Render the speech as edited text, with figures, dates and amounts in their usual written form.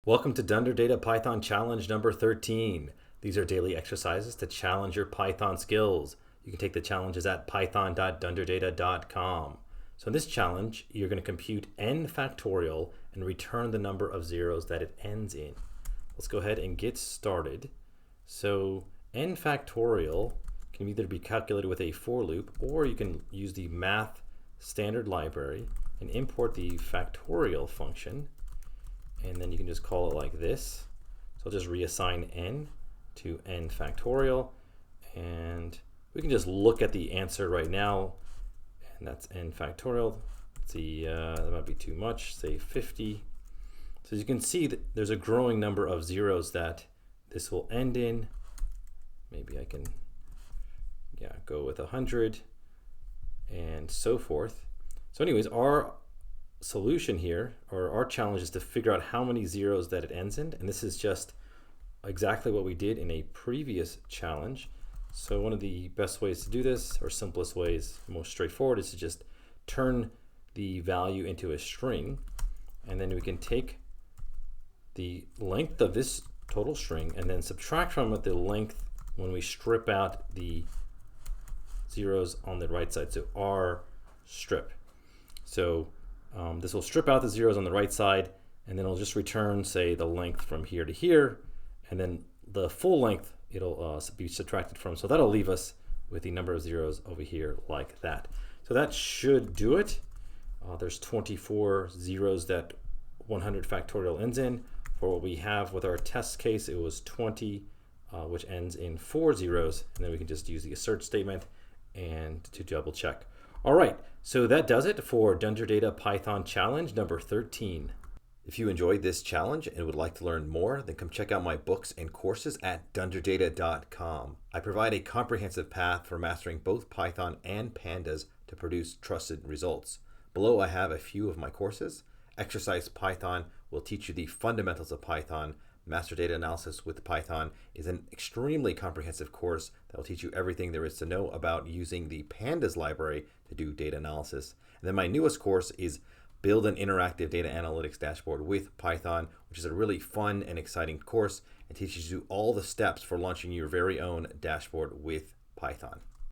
Welcome to Dunder Data Python Challenge number 13. These are daily exercises to challenge your Python skills. You can take the challenges at python.dunderdata.com. So in this challenge, you're going to compute n factorial and return the number of zeros that it ends in. Let's go ahead and get started. So n factorial can either be calculated with a for loop, or you can use the math standard library and import the factorial function. And then you can just call it like this. So I'll just reassign n to n factorial, and we can just look at the answer right now, and that's n factorial. Let's see, that might be too much, say 50. So as you can see, that there's a growing number of zeros that this will end in. Maybe I can go with 100 and so forth. So anyways, our solution here, or our challenge, is to figure out how many zeros that it ends in, and this is just exactly what we did in a previous challenge. So one of the best ways to do this, or simplest ways, most straightforward, is to just turn the value into a string, and then we can take the length of this total string and then subtract from it the length when we strip out the zeros on the right side, so R strip. So this will strip out the zeros on the right side, and then it'll just return, say, the length from here to here, and then the full length it'll be subtracted from. So that'll leave us with the number of zeros over here like that. So that should do it. There's 24 zeros that 100 factorial ends in. For what we have with our test case, it was 20, which ends in 4 zeros, and then we can just use the assert statement and to double check. All right, so that does it for Dunder Data Python Challenge number 13. If you enjoyed this challenge and would like to learn more, then come check out my books and courses at dunderdata.com. I provide a comprehensive path for mastering both Python and Pandas to produce trusted results. Below I have a few of my courses. Exercise Python will teach you the fundamentals of Python. Master Data Analysis with Python is an extremely comprehensive course that will teach you everything there is to know about using the Pandas library to do data analysis. And then my newest course is Build an Interactive Data Analytics Dashboard with Python, which is a really fun and exciting course and teaches you all the steps for launching your very own dashboard with Python.